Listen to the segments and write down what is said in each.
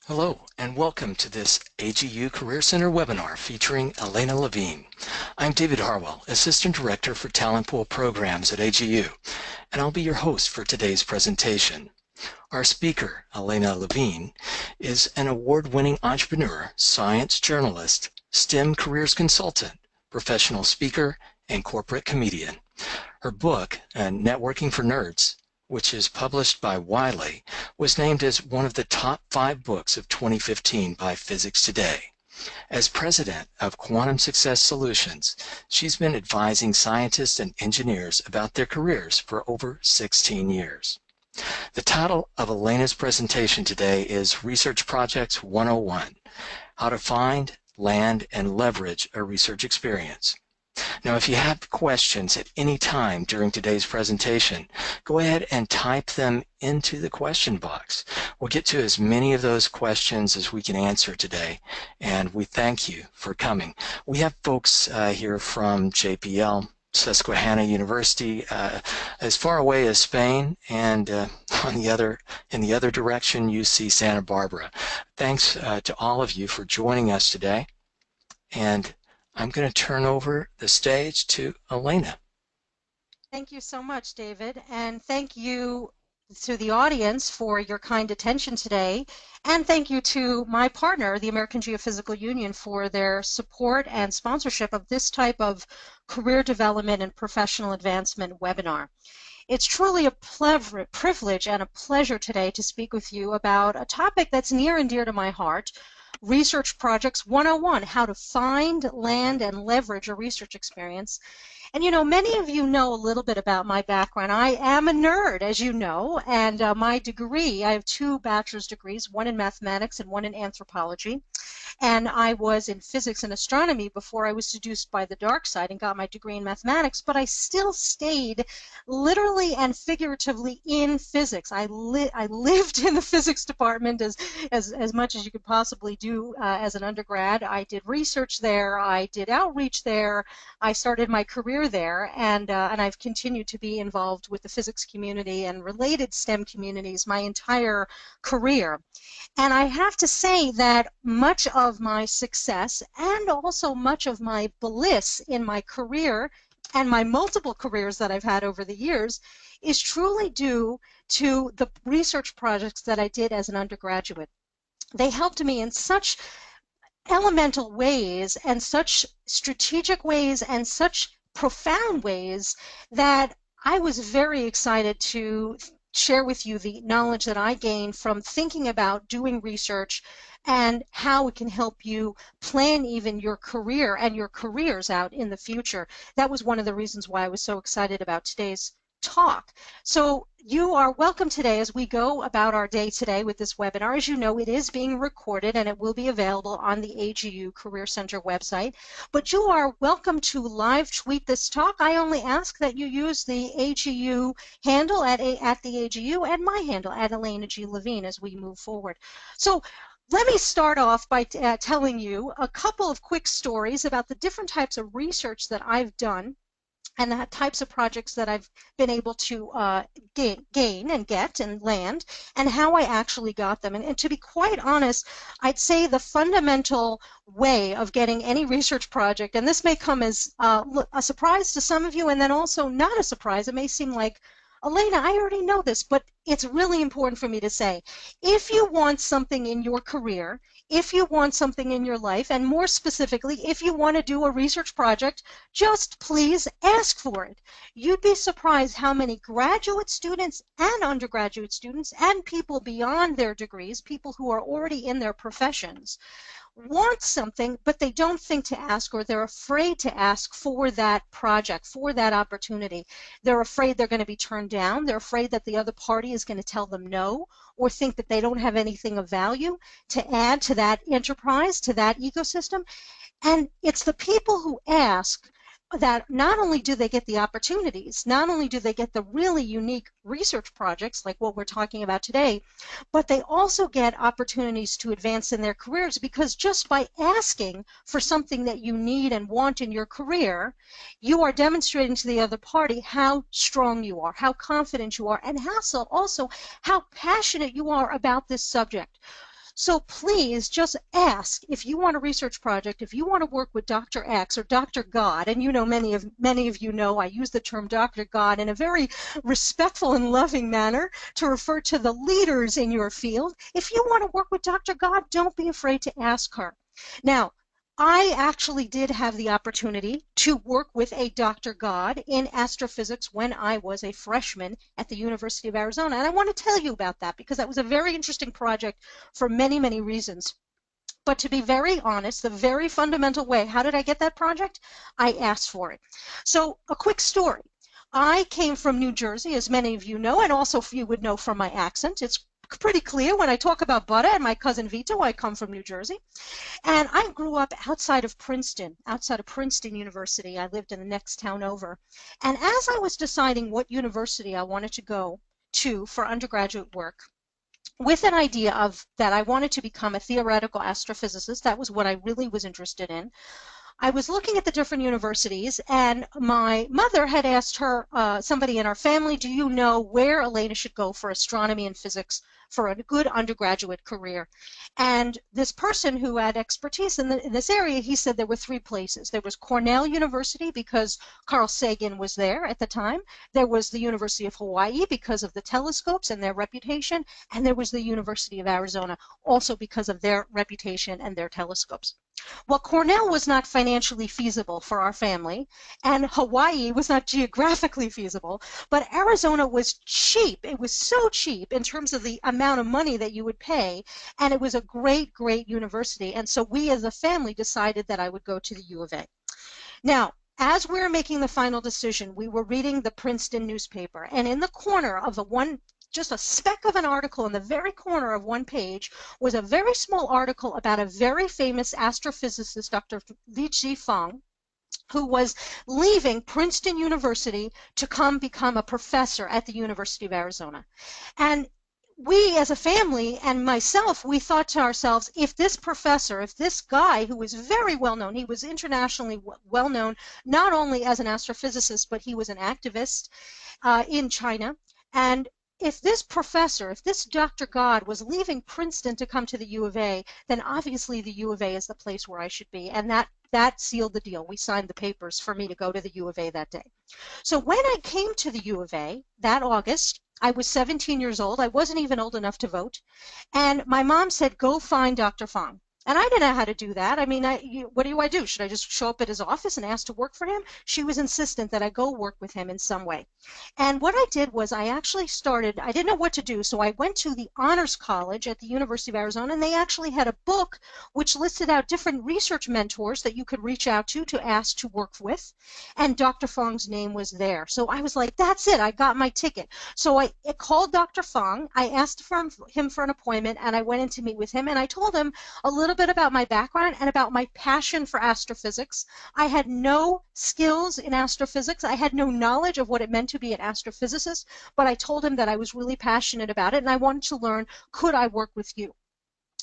Hello, and welcome to this AGU Career Center webinar featuring Alaina Levine. I'm David Harwell, Assistant Director for Talent Pool Programs at AGU, and I'll be your host for today's presentation. Our speaker, Alaina Levine, is an award-winning entrepreneur, science journalist, STEM careers consultant, professional speaker, and corporate comedian. Her book, Networking for Nerds, which is published by Wiley, was named as one of the top 5 books of 2015 by Physics Today. As president of Quantum Success Solutions, she's been advising scientists and engineers about their careers for over 16 years. The title of Alaina's presentation today is Research Projects 101, How to Find, Land, and Leverage a Research Experience. Now, if you have questions at any time during today's presentation, go ahead and type them into the question box. We'll get to as many of those questions as we can answer today, and we thank you for coming. We have folks here from JPL, Susquehanna University, as far away as Spain, and in the other direction, UC Santa Barbara. Thanks to all of you for joining us today, and I'm going to turn over the stage to Alaina. Thank you so much, David, and thank you to the audience for your kind attention today, and thank you to my partner, the American Geophysical Union, for their support and sponsorship of this type of career development and professional advancement webinar. It's truly a privilege and a pleasure today to speak with you about a topic that's near and dear to my heart, Research Projects 101, how to find, land, and leverage a research experience. And you know, many of you know a little bit about my background. I am a nerd, as you know, and my degree, I have 2 bachelor's degrees, one in mathematics and one in anthropology. And I was in physics and astronomy before I was seduced by the dark side and got my degree in mathematics, but I still stayed literally and figuratively in physics. I lived in the physics department as much as you could possibly do as an undergrad. I did research there, I did outreach there, I started my career there, and I've continued to be involved with the physics community and related STEM communities my entire career. And I have to say that much of my success and also much of my bliss in my career and my multiple careers that I've had over the years is truly due to the research projects that I did as an undergraduate. They helped me in such elemental ways and such strategic ways and such profound ways that I was very excited to share with you the knowledge that I gained from thinking about doing research and how it can help you plan even your career and your careers out in the future. That was one of the reasons why I was so excited about today's talk. So you are welcome today as we go about our day today with this webinar. As you know, it is being recorded and it will be available on the AGU Career Center website. But you are welcome to live tweet this talk. I only ask that you use the AGU handle at the AGU and my handle at Alaina G. Levine as we move forward. So let me start off by telling you a couple of quick stories about the different types of research that I've done and the types of projects that I've been able to gain and get and land, and how I actually got them. And to be quite honest, I'd say the fundamental way of getting any research project, and this may come as a surprise to some of you, and then also not a surprise. It may seem like, Alaina, I already know this, but it's really important for me to say. If you want something in your career, if you want something in your life, and more specifically, if you want to do a research project, just please ask for it. You'd be surprised how many graduate students and undergraduate students and people beyond their degrees, people who are already in their professions, want something, but they don't think to ask, or they're afraid to ask for that project, for that opportunity. They're afraid they're going to be turned down. They're afraid that the other party is going to tell them no, or think that they don't have anything of value to add to that enterprise, to that ecosystem. And it's the people who ask that not only do they get the opportunities, not only do they get the really unique research projects like what we're talking about today, but they also get opportunities to advance in their careers, because just by asking for something that you need and want in your career, you are demonstrating to the other party how strong you are, how confident you are, and also how passionate you are about this subject. So please just ask if you want a research project, if you want to work with Dr. X or Dr. God, and you know many of you know I use the term Dr. God in a very respectful and loving manner to refer to the leaders in your field. If you want to work with Dr. God, don't be afraid to ask her. Now, I actually did have the opportunity to work with a Dr. God in astrophysics when I was a freshman at the University of Arizona. And I want to tell you about that because that was a very interesting project for many, many reasons. But to be very honest, the very fundamental way, how did I get that project? I asked for it. So a quick story. I came from New Jersey, as many of you know, and also you would know from my accent. It's pretty clear when I talk about butter and my cousin Vito, I come from New Jersey. And I grew up outside of Princeton University. I lived in the next town over. And as I was deciding what university I wanted to go to for undergraduate work, with an idea of that I wanted to become a theoretical astrophysicist, that was what I really was interested in, I was looking at the different universities, and my mother had asked her, somebody in our family, do you know where Alaina should go for astronomy and physics for a good undergraduate career? And this person who had expertise in this area, he said there were three places. There was Cornell University because Carl Sagan was there at the time. There was the University of Hawaii because of the telescopes and their reputation. And there was the University of Arizona also because of their reputation and their telescopes. Well, Cornell was not financially feasible for our family, and Hawaii was not geographically feasible, but Arizona was cheap. It was so cheap in terms of the amount of money that you would pay, and it was a great, great university. And so we as a family decided that I would go to the U of A. Now, as we were making the final decision, we were reading the Princeton newspaper, and in the corner of just a speck of an article in the very corner of one page was a very small article about a very famous astrophysicist, Dr. Li Fang, who was leaving Princeton University to come become a professor at the University of Arizona. And we as a family and myself, we thought to ourselves, if this professor, if this guy who was very well known, he was internationally well known, not only as an astrophysicist, but he was an activist in China. And if this professor, if this Dr. God was leaving Princeton to come to the U of A, then obviously the U of A is the place where I should be. And that sealed the deal. We signed the papers for me to go to the U of A that day. So when I came to the U of A that August, I was 17 years old. I wasn't even old enough to vote. And my mom said, go find Dr. Fang. And I didn't know how to do that. I mean, what do I do? Should I just show up at his office and ask to work for him? She was insistent that I go work with him in some way. And what I did was I actually started, I didn't know what to do, so I went to the Honors College at the University of Arizona, and they actually had a book which listed out different research mentors that you could reach out to ask to work with. And Dr. Fang's name was there. So I was like, that's it, I got my ticket. So I called Dr. Fang, I asked him for an appointment, and I went in to meet with him, and I told him a little bit about my background and about my passion for astrophysics. I had no skills in astrophysics. I had no knowledge of what it meant to be an astrophysicist, but I told him that I was really passionate about it and I wanted to learn, could I work with you?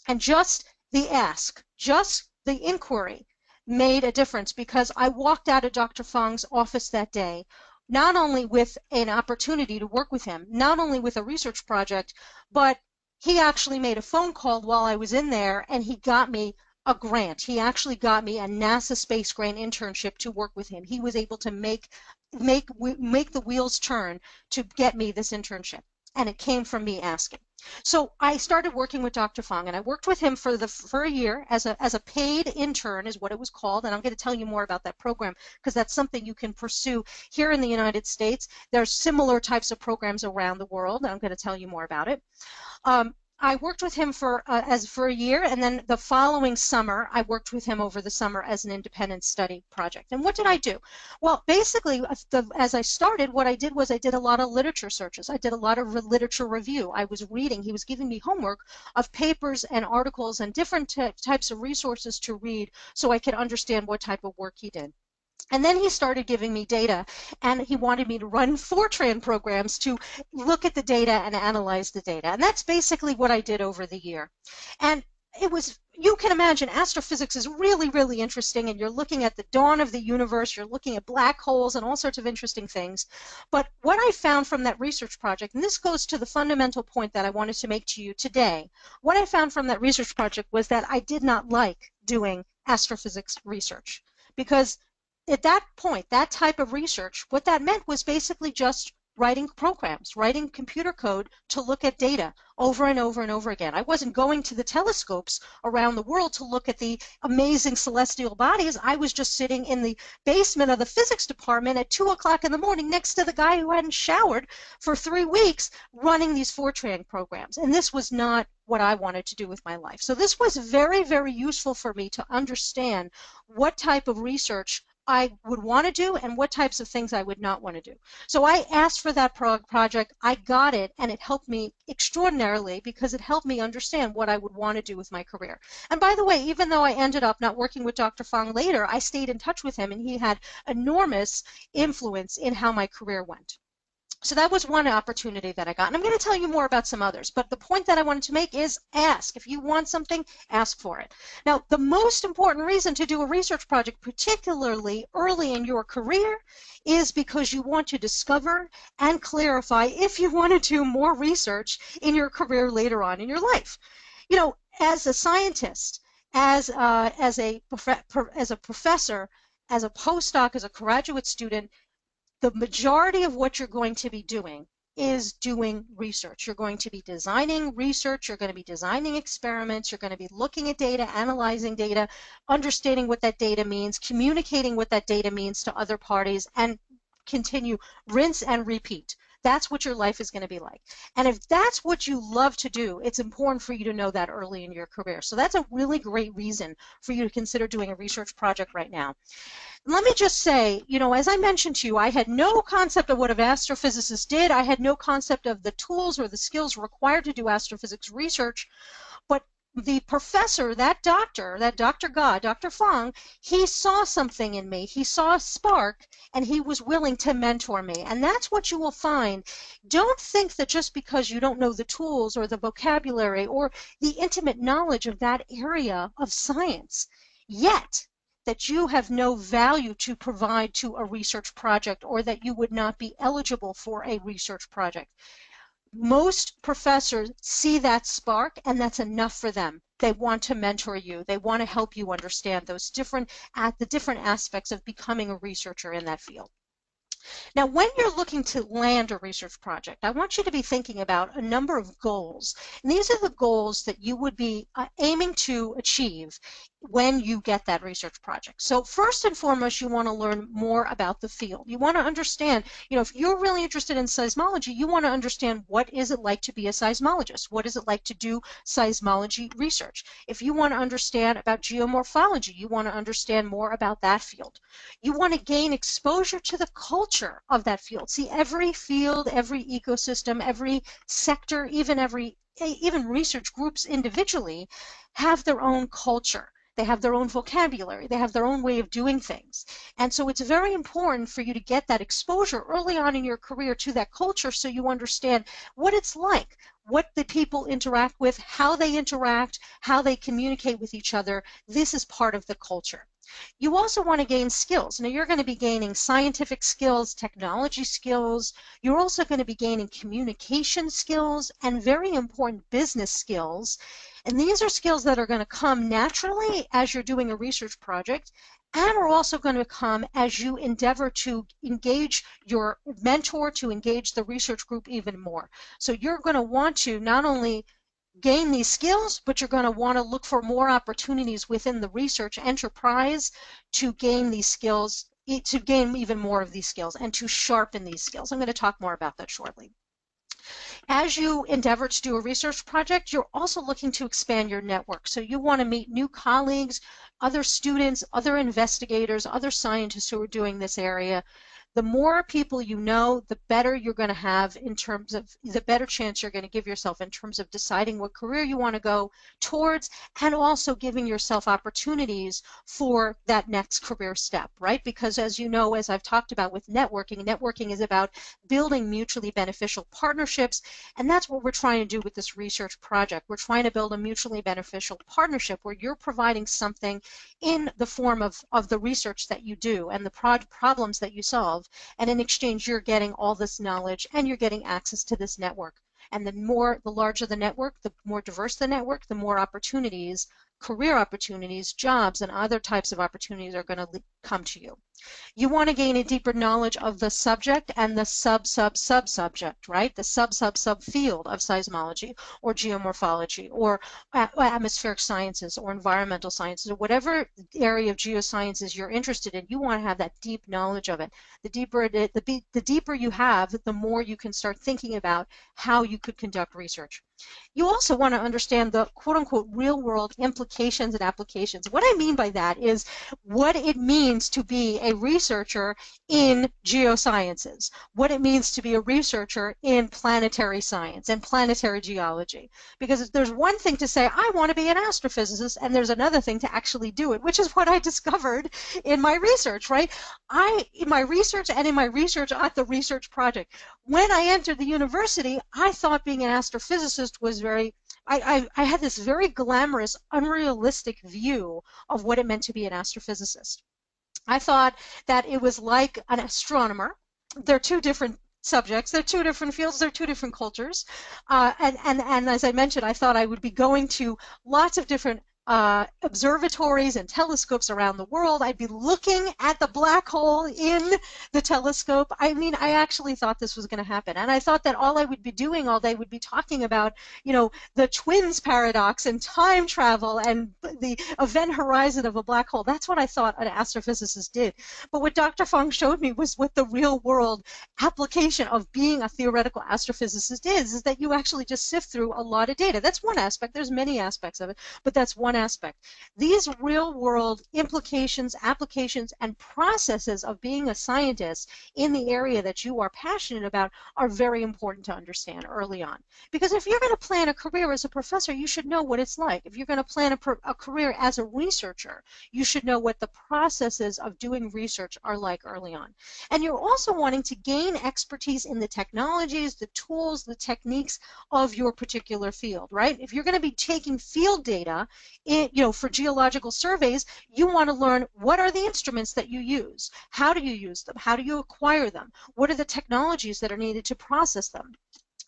And just the ask, just the inquiry made a difference because I walked out of Dr. Fang's office that day not only with an opportunity to work with him, not only with a research project, but he actually made a phone call while I was in there and he got me a grant. He actually got me a NASA Space Grant internship to work with him. He was able to make the wheels turn to get me this internship. And it came from me asking. So I started working with Dr. Fang, and I worked with him for a year as a paid intern is what it was called, and I'm going to tell you more about that program because that's something you can pursue here in the United States. There's similar types of programs around the world, and I'm going to tell you more about it. I worked with him for a year, and then the following summer, I worked with him over the summer as an independent study project. And what did I do? Well, basically, as I started, what I did was I did a lot of literature searches. I did a lot of literature review. I was reading. He was giving me homework of papers and articles and different types of resources to read so I could understand what type of work he did. And then he started giving me data, and he wanted me to run Fortran programs to look at the data and analyze the data. And that's basically what I did over the year. And it was, you can imagine astrophysics is really, really interesting, and you're looking at the dawn of the universe, you're looking at black holes and all sorts of interesting things. But what I found from that research project, and this goes to the fundamental point that I wanted to make to you today, what I found from that research project was that I did not like doing astrophysics research, because at that point, that type of research, what that meant was basically just writing programs, writing computer code to look at data over and over and over again. I wasn't going to the telescopes around the world to look at the amazing celestial bodies. I was just sitting in the basement of the physics department at 2 o'clock in the morning next to the guy who hadn't showered for 3 weeks running these Fortran programs. And this was not what I wanted to do with my life. So this was very, very useful for me to understand what type of research I would want to do and what types of things I would not want to do. So I asked for that project, I got it, and it helped me extraordinarily because it helped me understand what I would want to do with my career. And by the way, even though I ended up not working with Dr. Fang later, I stayed in touch with him, and he had enormous influence in how my career went. So that was one opportunity that I got. And I'm going to tell you more about some others. But the point that I wanted to make is ask. If you want something, ask for it. Now, the most important reason to do a research project, particularly early in your career, is because you want to discover and clarify if you want to do more research in your career later on in your life. You know, as a scientist, as a professor, as a postdoc, as a graduate student, the majority of what you're going to be doing is doing research. You're going to be designing research, you're going to be designing experiments, you're going to be looking at data, analyzing data, understanding what that data means, communicating what that data means to other parties, and continue, rinse and repeat. That's what your life is going to be like. And if that's what you love to do, it's important for you to know that early in your career. So that's a really great reason for you to consider doing a research project right now. Let me just say, you know, as I mentioned to you, I had no concept of what an astrophysicist did. I had no concept of the tools or the skills required to do astrophysics research. But the professor, that Dr. God, Dr. Fang, he saw something in me. He saw a spark, and he was willing to mentor me. And that's what you will find. Don't think that just because you don't know the tools or the vocabulary or the intimate knowledge of that area of science yet, that you have no value to provide to a research project or that you would not be eligible for a research project. Most professors see that spark, and that's enough for them. They want to mentor you. They want to help you understand those different aspects of becoming a researcher in that field. Now, when you're looking to land a research project, I want you to be thinking about a number of goals. And these are the goals that you would be aiming to achieve when you get that research project. So first and foremost, you want to learn more about the field. You want to understand, you know, if you're really interested in seismology, you want to understand what is it like to be a seismologist? What is it like to do seismology research? If you want to understand about geomorphology, you want to understand more about that field. You want to gain exposure to the culture of that field. See, every field, every ecosystem, every sector, even research groups individually have their own culture. They have their own vocabulary. They have their own way of doing things. And so it's very important for you to get that exposure early on in your career to that culture so you understand what it's like, what the people interact with, how they interact, how they communicate with each other. This is part of the culture. You also want to gain skills. Now, you're going to be gaining scientific skills, technology skills. You're also going to be gaining communication skills and very important business skills. And these are skills that are going to come naturally as you're doing a research project and are also going to come as you endeavor to engage your mentor, to engage the research group even more. So you're going to want to not only gain these skills, but you're going to want to look for more opportunities within the research enterprise to gain these skills, to gain even more of these skills and to sharpen these skills. I'm going to talk more about that shortly. As you endeavor to do a research project, you're also looking to expand your network. So you want to meet new colleagues, other students, other investigators, other scientists who are doing this area. The more people you know, the better you're going to have in terms of, the better chance you're going to give yourself in terms of deciding what career you want to go towards, and also giving yourself opportunities for that next career step, right? Because as you know, as I've talked about with networking, networking is about building mutually beneficial partnerships, and that's what we're trying to do with this research project. We're trying to build a mutually beneficial partnership where you're providing something in the form of the research that you do and the problems that you solve, and in exchange you're getting all this knowledge and you're getting access to this network. And the larger the network, the more diverse the network, the more opportunities, career opportunities, jobs, and other types of opportunities are going to come to you. You want to gain a deeper knowledge of the subject and the sub-subject, right? The sub-field of seismology or geomorphology or atmospheric sciences or environmental sciences or whatever area of geosciences you're interested in. You want to have that deep knowledge of it. The deeper you have, the more you can start thinking about how you could conduct research. You also want to understand the quote-unquote real-world implications and applications. What I mean by that is what it means to be a researcher in geosciences, what it means to be a researcher in planetary science and planetary geology. Because there's one thing to say, I want to be an astrophysicist, and there's another thing to actually do it, which is what I discovered in my research, right? In my research and in my research at the research project. When I entered the university, I thought being an astrophysicist was I had this very glamorous, unrealistic view of what it meant to be an astrophysicist. I thought that it was like an astronomer. They're two different subjects, they're two different fields, they're two different cultures. And as I mentioned, I thought I would be going to lots of different observatories and telescopes around the world. I'd be looking at the black hole in the telescope. I mean, I actually thought this was going to happen. And I thought that all I would be doing all day would be talking about, you know, the twins paradox and time travel and the event horizon of a black hole. That's what I thought an astrophysicist did. But what Dr. Fong showed me was what the real world application of being a theoretical astrophysicist is that you actually just sift through a lot of data. That's one aspect. There's many aspects of it, but that's one aspect. These real-world implications, applications, and processes of being a scientist in the area that you are passionate about are very important to understand early on. Because if you're going to plan a career as a professor, you should know what it's like. If you're going to plan a career as a researcher, you should know what the processes of doing research are like early on. And you're also wanting to gain expertise in the technologies, the tools, the techniques of your particular field, right? If you're going to be taking field data for geological surveys, you want to learn what are the instruments that you use, how do you use them, how do you acquire them, what are the technologies that are needed to process them.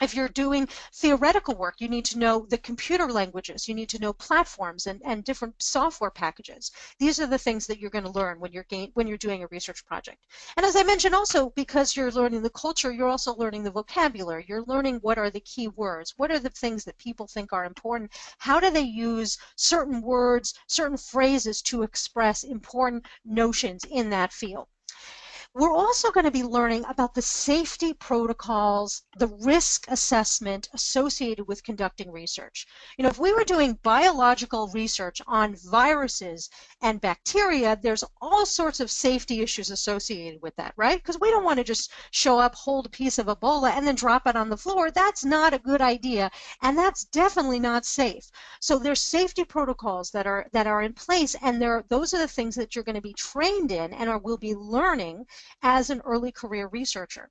If you're doing theoretical work, you need to know the computer languages, you need to know platforms and different software packages. These are the things that you're going to learn when you're doing a research project. And as I mentioned also, because you're learning the culture, you're also learning the vocabulary. You're learning what are the key words, what are the things that people think are important, how do they use certain words, certain phrases to express important notions in that field. We're also going to be learning about the safety protocols, the risk assessment associated with conducting research. You know, if we were doing biological research on viruses and bacteria, there's all sorts of safety issues associated with that, right? Because we don't want to just show up, hold a piece of Ebola, and then drop it on the floor. That's not a good idea, and that's definitely not safe. So there's safety protocols that are in place, and those are the things that you're going to be trained in and will be learning as an early career researcher.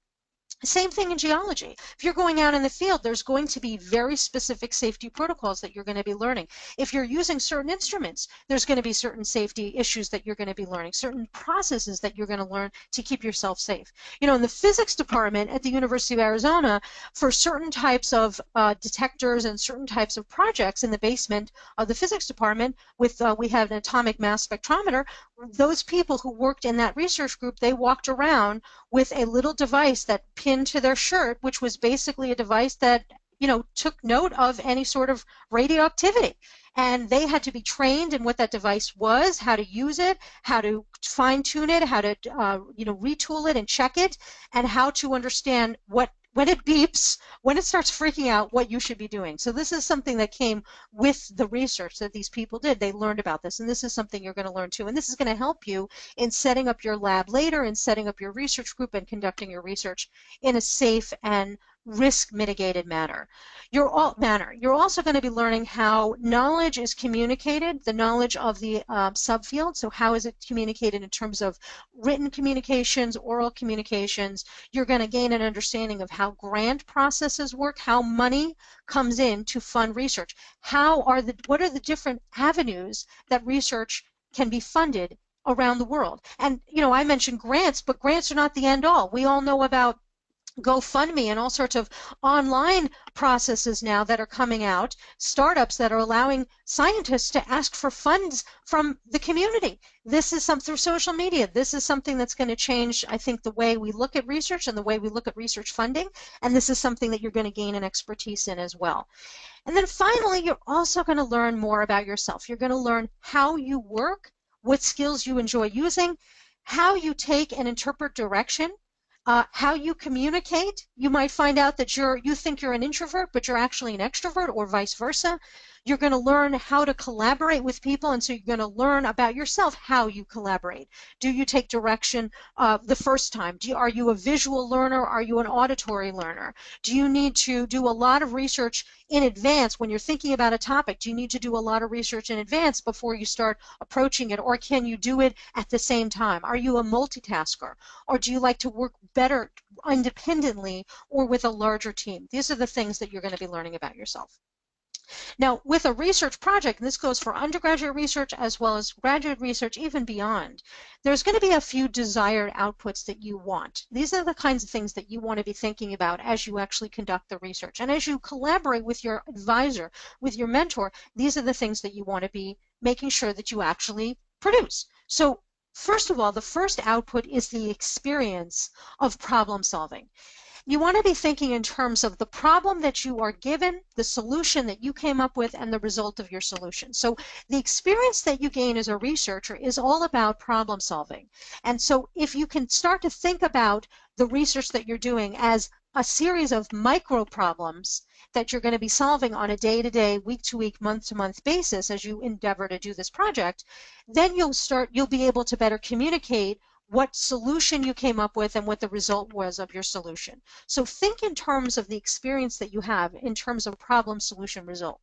Same thing in geology. If you're going out in the field, there's going to be very specific safety protocols that you're going to be learning. If you're using certain instruments, there's going to be certain safety issues that you're going to be learning, certain processes that you're going to learn to keep yourself safe. You know, in the physics department at the University of Arizona, for certain types of detectors and certain types of projects in the basement of the physics department, we have an atomic mass spectrometer. Those people who worked in that research group, they walked around with a little device that pinned to their shirt, which was basically a device that, you know, took note of any sort of radioactivity. And they had to be trained in what that device was, how to use it, how to fine-tune it, how to retool it and check it, and how to understand what when it beeps, when it starts freaking out, what you should be doing. So this is something that came with the research that these people did. They learned about this, and this is something you're going to learn too. And this is going to help you in setting up your lab later and setting up your research group and conducting your research in a safe and risk mitigated manner. You're also going to be learning how knowledge is communicated, the knowledge of the subfield. So how is it communicated in terms of written communications, oral communications. You're going to gain an understanding of how grant processes work, how money comes in to fund research. What are the different avenues that research can be funded around the world? And, I mentioned grants, but grants are not the end all. We all know about GoFundMe and all sorts of online processes now that are coming out, startups that are allowing scientists to ask for funds from the community. This is through social media. This is something that's going to change, I think, the way we look at research and the way we look at research funding, and this is something that you're going to gain an expertise in as well. And then finally, you're also going to learn more about yourself. You're going to learn how you work, what skills you enjoy using, how you take and interpret direction, how you communicate. You might find out that you think you're an introvert, but you're actually an extrovert, or vice versa. You're going to learn how to collaborate with people, and so you're going to learn about yourself, how you collaborate. Do you take direction the first time? Are you a visual learner? Are you an auditory learner? Do you need to do a lot of research in advance when you're thinking about a topic? Do you need to do a lot of research in advance before you start approaching it, or can you do it at the same time? Are you a multitasker, or do you like to work better independently or with a larger team? These are the things that you're going to be learning about yourself. Now, with a research project, and this goes for undergraduate research as well as graduate research, even beyond, there's going to be a few desired outputs that you want. These are the kinds of things that you want to be thinking about as you actually conduct the research. And as you collaborate with your advisor, with your mentor, these are the things that you want to be making sure that you actually produce. So first of all, the first output is the experience of problem solving. You want to be thinking in terms of the problem that you are given, the solution that you came up with, and the result of your solution. So the experience that you gain as a researcher is all about problem solving. And so if you can start to think about the research that you're doing as a series of micro problems that you're going to be solving on a day-to-day, week-to-week, month-to-month basis as you endeavor to do this project, then you'll be able to better communicate what solution you came up with and what the result was of your solution. So think in terms of the experience that you have in terms of problem solution result.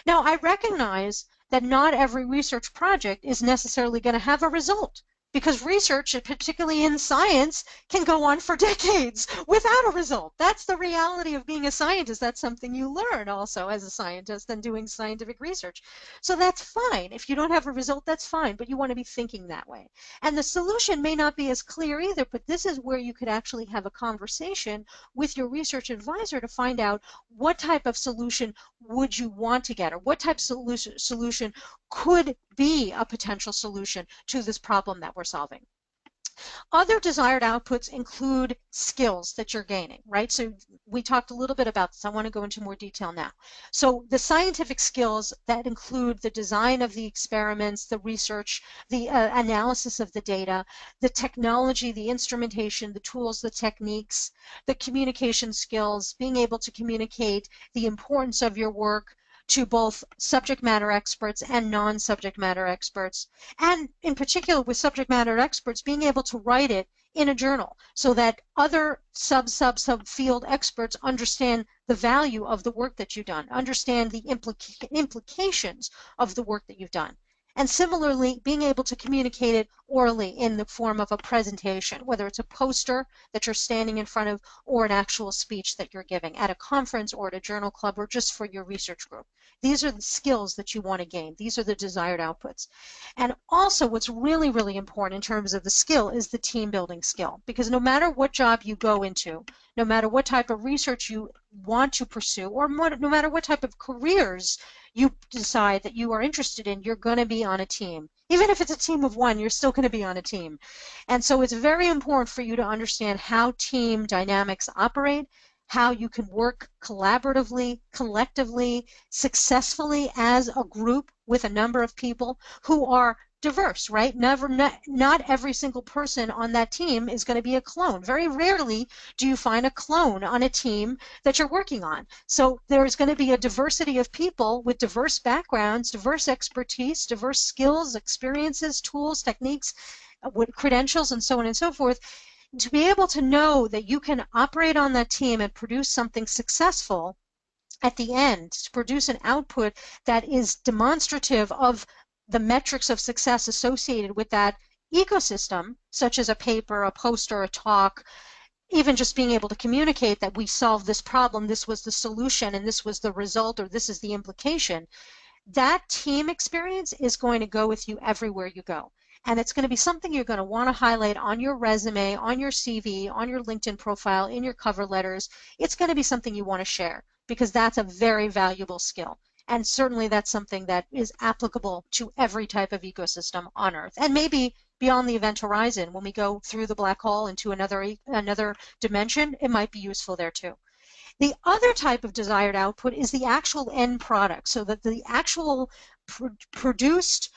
Now, I recognize that not every research project is necessarily going to have a result, because research, particularly in science, can go on for decades without a result. That's the reality of being a scientist. That's something you learn also as a scientist and doing scientific research. So that's fine. If you don't have a result, that's fine, but you want to be thinking that way. And the solution may not be as clear either, but this is where you could actually have a conversation with your research advisor to find out what type of solution would you want to get, or what type of solution could be a potential solution to this problem that we're solving. Other desired outputs include skills that you're gaining, right? So we talked a little bit about this. I want to go into more detail now. So the scientific skills that include the design of the experiments, the research, the analysis of the data, the technology, the instrumentation, the tools, the techniques, the communication skills, being able to communicate the importance of your work to both subject matter experts and non-subject matter experts, and in particular with subject matter experts, being able to write it in a journal so that other sub-field experts understand the value of the work that you've done, understand the implications of the work that you've done. And similarly, being able to communicate it orally in the form of a presentation, whether it's a poster that you're standing in front of or an actual speech that you're giving at a conference or at a journal club or just for your research group. These are the skills that you want to gain. These are the desired outputs. And also what's really, really important in terms of the skill is the team building skill, because no matter what job you go into, no matter what type of research you want to pursue, or no matter what type of careers you decide that you are interested in, you're going to be on a team. Even if it's a team of one, you're still going to be on a team. And so it's very important for you to understand how team dynamics operate, how you can work collaboratively, collectively, successfully as a group with a number of people who are diverse, right? Not every single person on that team is going to be a clone. Very rarely do you find a clone on a team that you're working on. So there's going to be a diversity of people with diverse backgrounds, diverse expertise, diverse skills, experiences, tools, techniques, with credentials, and so on and so forth. To be able to know that you can operate on that team and produce something successful at the end, to produce an output that is demonstrative of the metrics of success associated with that ecosystem, such as a paper, a poster, a talk, even just being able to communicate that we solved this problem, this was the solution, and this was the result, or this is the implication. That team experience is going to go with you everywhere you go. And it's going to be something you're going to want to highlight on your resume, on your CV, on your LinkedIn profile, in your cover letters. It's going to be something you want to share because that's a very valuable skill. And certainly that's something that is applicable to every type of ecosystem on Earth. And maybe beyond the event horizon, when we go through the black hole into another dimension, it might be useful there too. The other type of desired output is the actual end product, so that the actual produced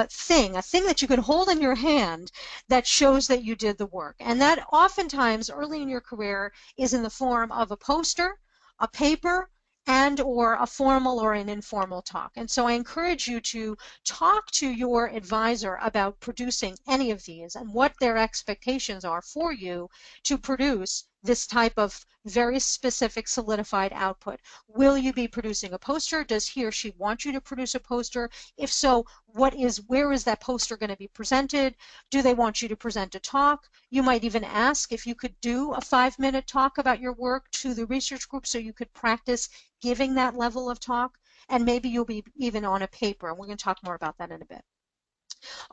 thing, a thing that you can hold in your hand that shows that you did the work. And that oftentimes early in your career is in the form of a poster, a paper, and or a formal or an informal talk. And so I encourage you to talk to your advisor about producing any of these and what their expectations are for you to produce this type of very specific solidified output. Will you be producing a poster? Does he or she want you to produce a poster? If so, where is that poster going to be presented? Do they want you to present a talk? You might even ask if you could do a 5-minute talk about your work to the research group so you could practice giving that level of talk, and maybe you'll be even on a paper, and we're going to talk more about that in a bit.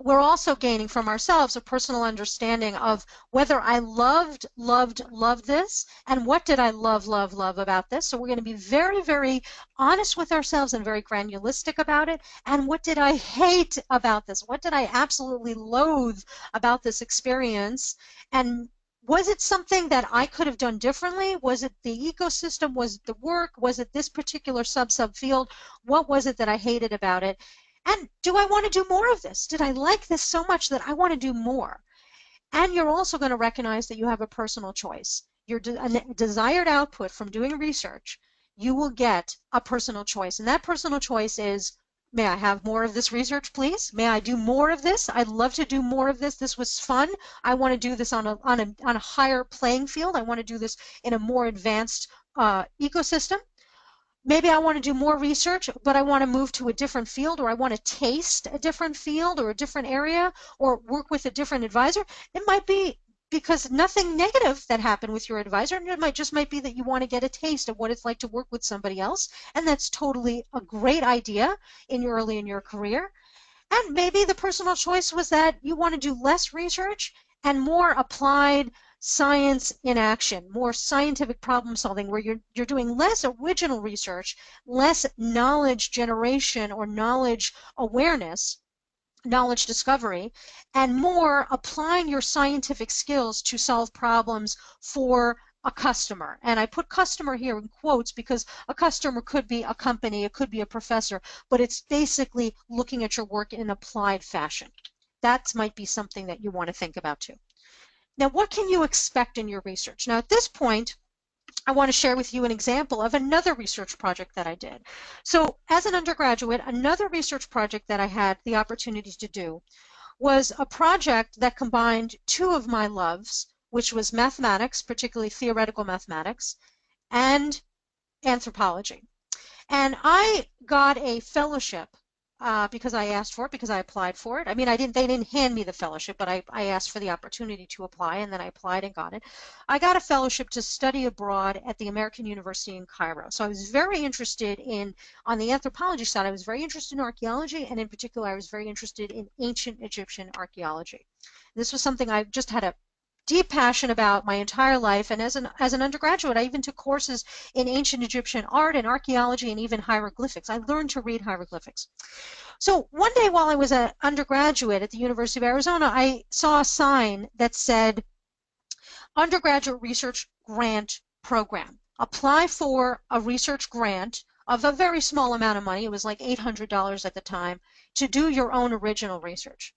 We're also gaining from ourselves a personal understanding of whether I loved this, and what did I love about this. So we're going to be very, very honest with ourselves and very granulistic about it. And what did I hate about this? What did I absolutely loathe about this experience? And was it something that I could have done differently? Was it the ecosystem? Was it the work? Was it this particular subfield? What was it that I hated about it? And do I want to do more of this? Did I like this so much that I want to do more? And you're also going to recognize that you have a personal choice. Your desired output from doing research, you will get a personal choice. And that personal choice is, may I have more of this research, please? May I do more of this? I'd love to do more of this. This was fun. I want to do this on a higher playing field. I want to do this in a more advanced ecosystem. Maybe I want to do more research, but I want to move to a different field, or I want to taste a different field or a different area, or work with a different advisor. It might be because nothing negative that happened with your advisor. It might be that you want to get a taste of what it's like to work with somebody else, and that's totally a great idea early in your career. And maybe the personal choice was that you want to do less research and more applied science in action, more scientific problem solving, where you're doing less original research, less knowledge generation or knowledge awareness, knowledge discovery, and more applying your scientific skills to solve problems for a customer. And I put customer here in quotes because a customer could be a company, it could be a professor, but it's basically looking at your work in an applied fashion. That might be something that you want to think about too. Now, what can you expect in your research? Now, at this point, I want to share with you an example of another research project that I did. So, as an undergraduate, another research project that I had the opportunity to do was a project that combined two of my loves, which was mathematics, particularly theoretical mathematics, and anthropology. And I got a fellowship because I asked for it, because I applied for it. I mean, they didn't hand me the fellowship, but I asked for the opportunity to apply, and then I applied and got it. I got a fellowship to study abroad at the American University in Cairo. So I was very interested on the anthropology side, I was very interested in archaeology, and in particular, I was very interested in ancient Egyptian archaeology. This was something I just had a deep passion about my entire life, and as an undergraduate, I even took courses in ancient Egyptian art and archaeology and even hieroglyphics. I learned to read hieroglyphics. So one day while I was an undergraduate at the University of Arizona, I saw a sign that said, Undergraduate Research Grant Program. Apply for a research grant of a very small amount of money. It was like $800 at the time to do your own original research.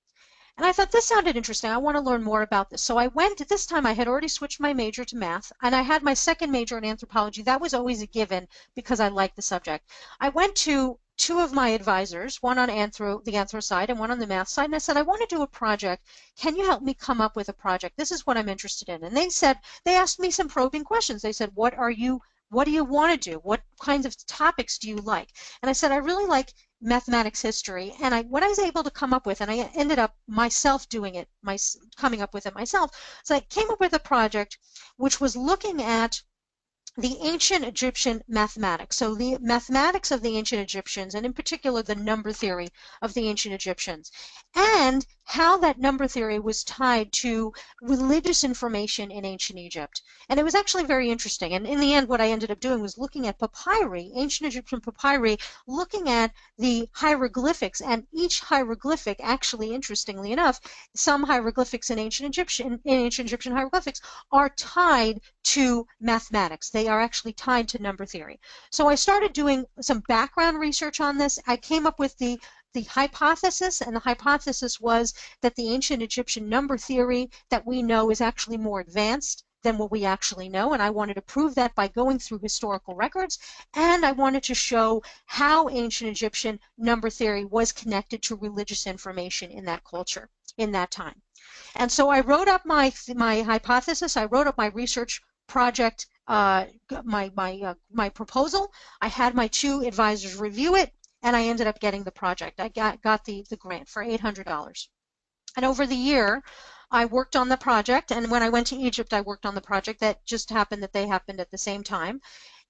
And I thought this sounded interesting. I want to learn more about this. So I went, at this time I had already switched my major to math, and I had my second major in anthropology. That was always a given because I liked the subject. I went to two of my advisors, one on the anthro side and one on the math side, and I said, I want to do a project. Can you help me come up with a project? This is what I'm interested in. And they asked me some probing questions. They said, what do you want to do? What kinds of topics do you like? And I said, I really like mathematics history. And what I was able to come up with, and I ended up myself doing it, coming up with it myself, so I came up with a project which was looking at the ancient Egyptian mathematics. So the mathematics of the ancient Egyptians, and in particular the number theory of the ancient Egyptians, and how that number theory was tied to religious information in ancient Egypt. And it was actually very interesting. And in the end, what I ended up doing was looking at papyri, ancient Egyptian papyri, looking at the hieroglyphics, and each hieroglyphic, actually, interestingly enough, some hieroglyphics in ancient Egyptian hieroglyphics are tied to mathematics. They are actually tied to number theory. So I started doing some background research on this. I came up with the hypothesis, and the hypothesis was that the ancient Egyptian number theory that we know is actually more advanced than what we actually know, and I wanted to prove that by going through historical records, and I wanted to show how ancient Egyptian number theory was connected to religious information in that culture, in that time. And so I wrote up my hypothesis, I wrote up my research project, my proposal. I had my two advisors review it, and I ended up getting the project. I got the grant for $800. And over the year, I worked on the project, and when I went to Egypt, I worked on the project. That just happened that they happened at the same time.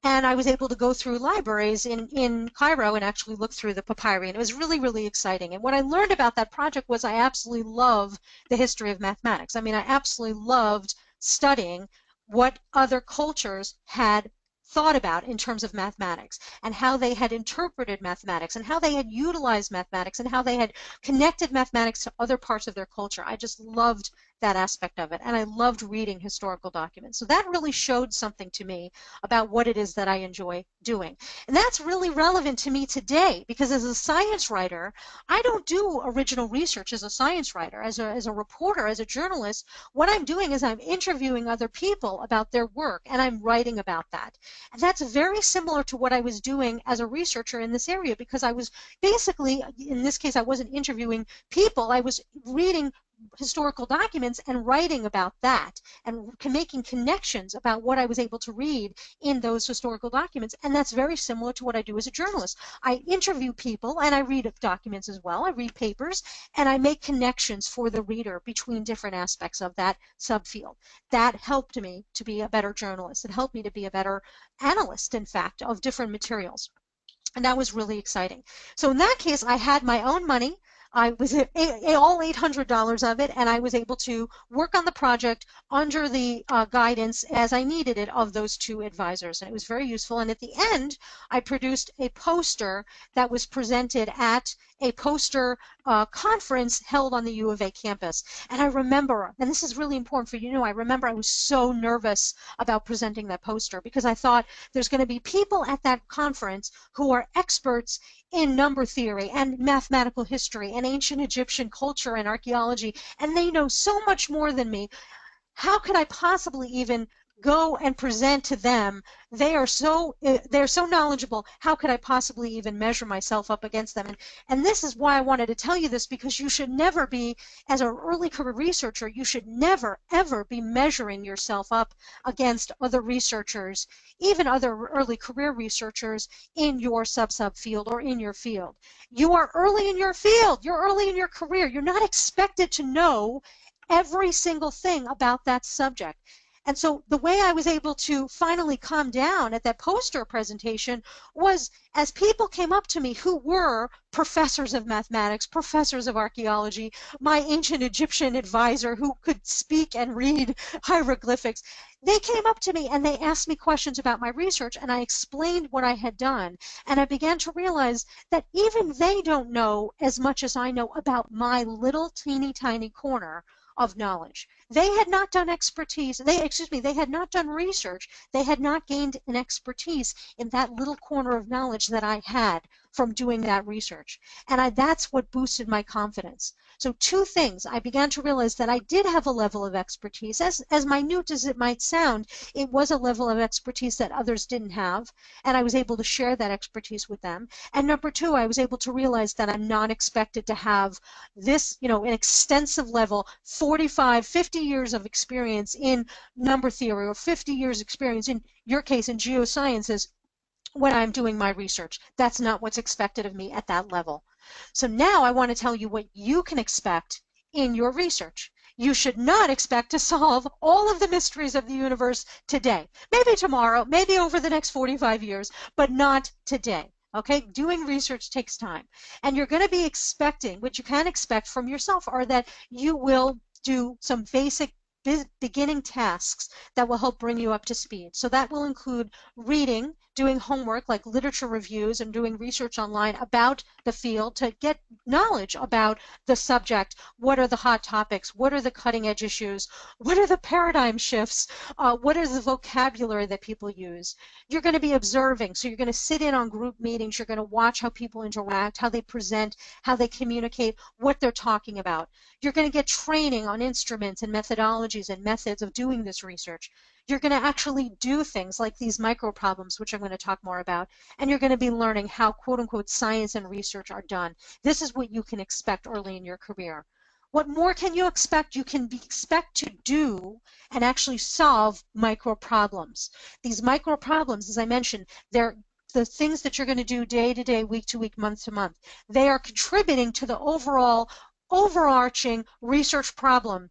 And I was able to go through libraries in Cairo and actually look through the papyri, and it was really, really exciting. And what I learned about that project was I absolutely love the history of mathematics. I mean, I absolutely loved studying what other cultures had thought about in terms of mathematics, and how they had interpreted mathematics, and how they had utilized mathematics, and how they had connected mathematics to other parts of their culture. I just loved that aspect of it, and I loved reading historical documents. So that really showed something to me about what it is that I enjoy doing. And that's really relevant to me today, because as a science writer, I don't do original research as a science writer. As a reporter, as a journalist, what I'm doing is I'm interviewing other people about their work, and I'm writing about that. And that's very similar to what I was doing as a researcher in this area, because I was basically, in this case, I wasn't interviewing people, I was reading historical documents and writing about that, and making connections about what I was able to read in those historical documents. And that's very similar to what I do as a journalist. I interview people and I read documents as well. I read papers and I make connections for the reader between different aspects of that subfield. That helped me to be a better journalist. It helped me to be a better analyst, in fact, of different materials. And that was really exciting. So in that case, I had my own money. I was all $800 of it, and I was able to work on the project under the guidance, as I needed it, of those two advisors. And it was very useful. And at the end, I produced a poster that was presented at a poster conference held on the U of A campus. And I remember, and this is really important for you to know, I remember I was so nervous about presenting that poster, because I thought there's going to be people at that conference who are experts in number theory and mathematical history and ancient Egyptian culture and archaeology, and they know so much more than me. How could I possibly even go and present to them? They're so knowledgeable. How could I possibly even measure myself up against them? And this is why I wanted to tell you this, because you should never be, as an early career researcher, you should never, ever be measuring yourself up against other researchers, even other early career researchers in your sub-field or in your field. You are early in your field. You're early in your career. You're not expected to know every single thing about that subject. And so the way I was able to finally calm down at that poster presentation was, as people came up to me who were professors of mathematics, professors of archaeology, my ancient Egyptian advisor who could speak and read hieroglyphics, they came up to me and they asked me questions about my research, and I explained what I had done. And I began to realize that even they don't know as much as I know about my little teeny tiny corner of knowledge. They had not done expertise, they had not done research, they had not gained an expertise in that little corner of knowledge that I had from doing that research. And that's what boosted my confidence. So two things, I began to realize that I did have a level of expertise. As minute as it might sound, it was a level of expertise that others didn't have, and I was able to share that expertise with them. And number two, I was able to realize that I'm not expected to have this, an extensive level, 45, 50 years of experience in number theory, or 50 years experience, in your case, in geosciences, when I'm doing my research. That's not what's expected of me at that level. So now I want to tell you what you can expect in your research. You should not expect to solve all of the mysteries of the universe today. Maybe tomorrow, maybe over the next 45 years, but not today. Okay, doing research takes time. And you're going to be expecting, what you can expect from yourself are that you will do some basic beginning tasks that will help bring you up to speed. So that will include reading, doing homework like literature reviews, and doing research online about the field to get knowledge about the subject. What are the hot topics? What are the cutting edge issues? What are the paradigm shifts? What is the vocabulary that people use? You're going to be observing. So you're going to sit in on group meetings. You're going to watch how people interact, how they present, how they communicate, what they're talking about. You're going to get training on instruments and methodologies and methods of doing this research. You're going to actually do things like these micro problems, which I'm going to talk more about, and you're going to be learning how quote-unquote science and research are done. This is what you can expect early in your career. What more can you expect? You can expect to do and actually solve micro problems. These micro problems, as I mentioned, they're the things that you're going to do day to day, week to week, month to month. They are contributing to the overall overarching research problem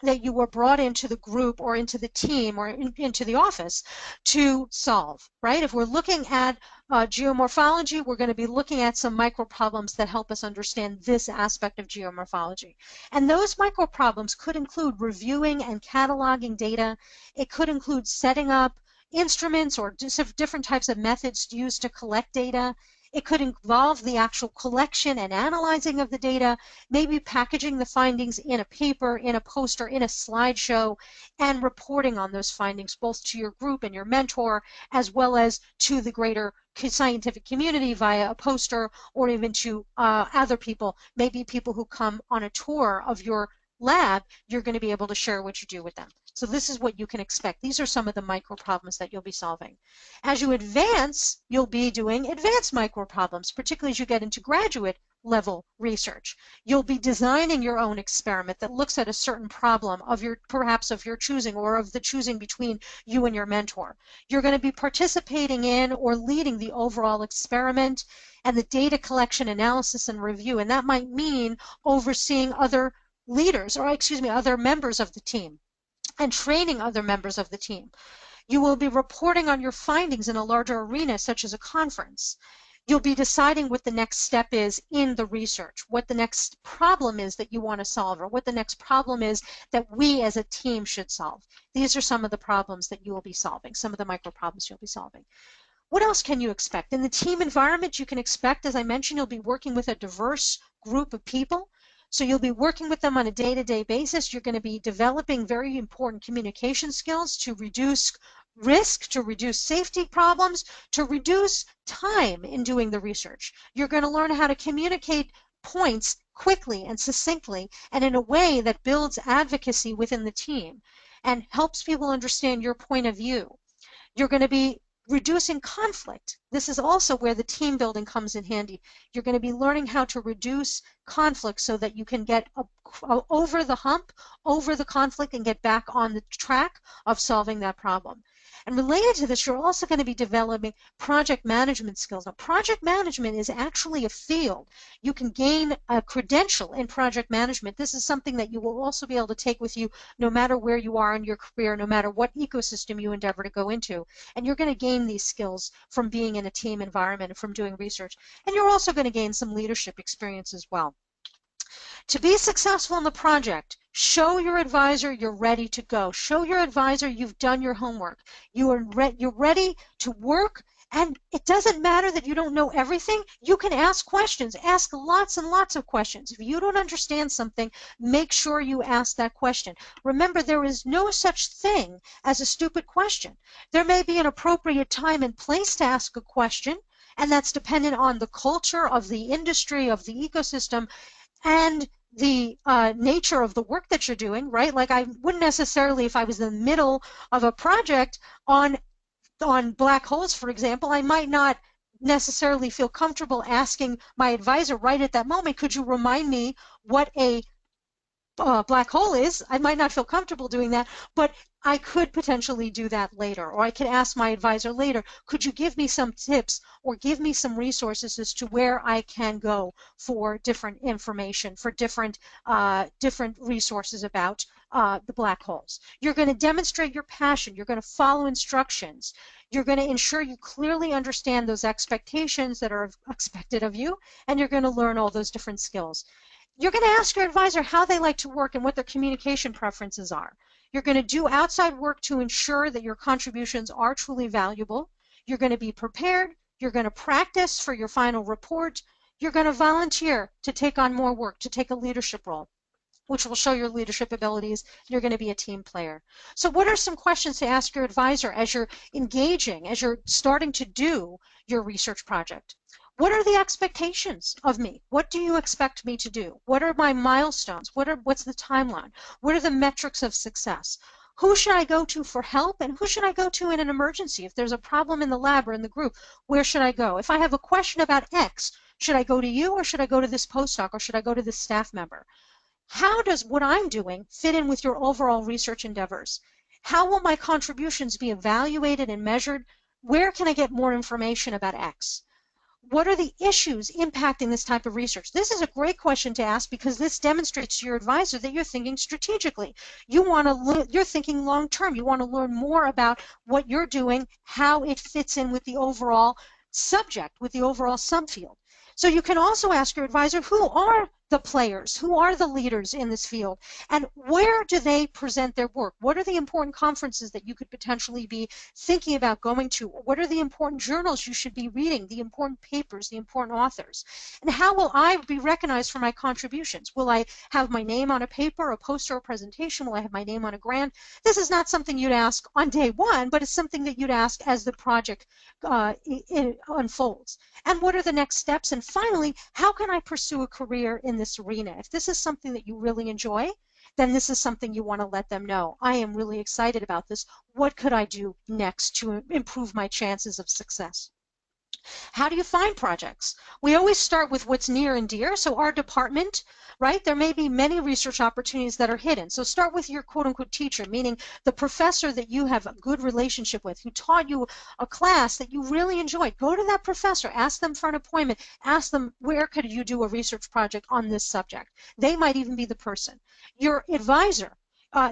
that you were brought into the group or into the team or into the office to solve, right? If we're looking at geomorphology, we're going to be looking at some micro problems that help us understand this aspect of geomorphology. And those micro problems could include reviewing and cataloging data. It could include setting up instruments or different types of methods used to collect data. It could involve the actual collection and analyzing of the data, maybe packaging the findings in a paper, in a poster, in a slideshow, and reporting on those findings both to your group and your mentor, as well as to the greater scientific community via a poster, or even to other people, maybe people who come on a tour of your lab. You're going to be able to share what you do with them. So this is what you can expect. These are some of the micro problems that you'll be solving. As you advance, you'll be doing advanced micro problems, particularly as you get into graduate level research. You'll be designing your own experiment that looks at a certain problem of perhaps of your choosing, or of the choosing between you and your mentor. You're going to be participating in or leading the overall experiment and the data collection, analysis, and review. And that might mean overseeing other leaders, or other members of the team, and training other members of the team. You will be reporting on your findings in a larger arena, such as a conference. You'll be deciding what the next step is in the research, what the next problem is that you want to solve, or what the next problem is that we as a team should solve. These are some of the problems that you will be solving, some of the micro problems you'll be solving. What else can you expect? In the team environment, you can expect, as I mentioned, you'll be working with a diverse group of people. So you'll be working with them on a day-to-day basis. You're going to be developing very important communication skills to reduce risk, to reduce safety problems, to reduce time in doing the research. You're going to learn how to communicate points quickly and succinctly, and in a way that builds advocacy within the team and helps people understand your point of view. You're going to be reducing conflict. This is also where the team building comes in handy. You're going to be learning how to reduce conflict so that you can get over the hump, over the conflict, and get back on the track of solving that problem. And related to this, you're also going to be developing project management skills. Now, project management is actually a field. You can gain a credential in project management. This is something that you will also be able to take with you no matter where you are in your career, no matter what ecosystem you endeavor to go into. And you're going to gain these skills from being in a team environment and from doing research. And you're also going to gain some leadership experience as well. To be successful in the project, show your advisor you're ready to go. Show your advisor you've done your homework. You're ready to work And it doesn't matter that you don't know everything. You can ask questions. Ask lots and lots of questions. If you don't understand something, make sure you ask that question. Remember, there is no such thing as a stupid question. There may be an appropriate time and place to ask a question, and that's dependent on the culture of the industry, of the ecosystem, and the nature of the work that you're doing, right? Like I wouldn't necessarily, if I was in the middle of a project on black holes, for example, I might not necessarily feel comfortable asking my advisor right at that moment, could you remind me what a black hole is? I might not feel comfortable doing that, but I could potentially do that later, or I could ask my advisor later, could you give me some tips or give me some resources as to where I can go for different information, for different resources about the black holes. You're going to demonstrate your passion. You're going to follow instructions. You're going to ensure you clearly understand those expectations that are expected of you, and you're going to learn all those different skills. You're going to ask your advisor how they like to work and what their communication preferences are. You're going to do outside work to ensure that your contributions are truly valuable. You're going to be prepared. You're going to practice for your final report. You're going to volunteer to take on more work, to take a leadership role, which will show your leadership abilities. You're going to be a team player. So what are some questions to ask your advisor as you're engaging, as you're starting to do your research project? What are the expectations of me? What do you expect me to do? What are my milestones? What's the timeline? What are the metrics of success? Who should I go to for help, and who should I go to in an emergency? If there's a problem in the lab or in the group, where should I go? If I have a question about X, should I go to you, or should I go to this postdoc, or should I go to this staff member? How does what I'm doing fit in with your overall research endeavors? How will my contributions be evaluated and measured? Where can I get more information about X? What are the issues impacting this type of research? This is a great question to ask because this demonstrates to your advisor that you're thinking strategically. You're thinking long term. You want to learn more about what you're doing, how it fits in with the overall subject, with the overall subfield. So you can also ask your advisor, who are the players, who are the leaders in this field, and where do they present their work? What are the important conferences that you could potentially be thinking about going to? What are the important journals you should be reading, the important papers, the important authors? And how will I be recognized for my contributions? Will I have my name on a paper, a poster, or a presentation? Will I have my name on a grant? This is not something you'd ask on day one, but it's something that you'd ask as the project it unfolds. And what are the next steps? And finally, how can I pursue a career in this arena? If this is something that you really enjoy, then this is something you want to let them know. I am really excited about this. What could I do next to improve my chances of success? How do you find projects? We always start with what's near and dear. So our department, right, there may be many research opportunities that are hidden. So start with your quote-unquote teacher, meaning the professor that you have a good relationship with, who taught you a class that you really enjoyed. Go to that professor, ask them for an appointment, ask them where could you do a research project on this subject. They might even be the person. Your advisor.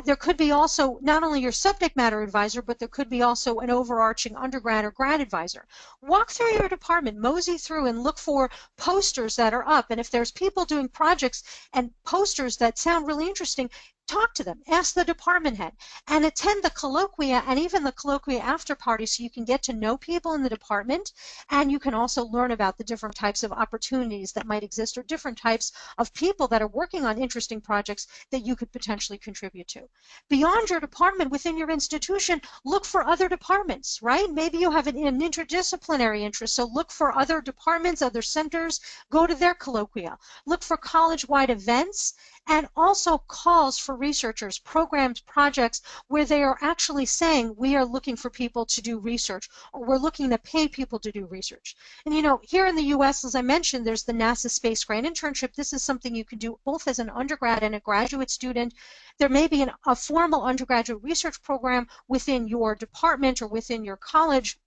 There could be also not only your subject matter advisor, but there could be also an overarching undergrad or grad advisor. Walk through your department, mosey through and look for posters that are up. And if there's people doing projects and posters that sound really interesting, talk to them, ask the department head, and attend the colloquia and even the colloquia after party so you can get to know people in the department, and you can also learn about the different types of opportunities that might exist or different types of people that are working on interesting projects that you could potentially contribute to. Beyond your department, within your institution, look for other departments, right? Maybe you have an interdisciplinary interest, so look for other departments, other centers, go to their colloquia. Look for college-wide events and also calls for researchers, programs, projects where they are actually saying we are looking for people to do research, or we're looking to pay people to do research. And you know, here in the US, as I mentioned, there's the NASA Space Grant Internship. This is something you can do both as an undergrad and a graduate student. There may be a formal undergraduate research program within your department or within your college.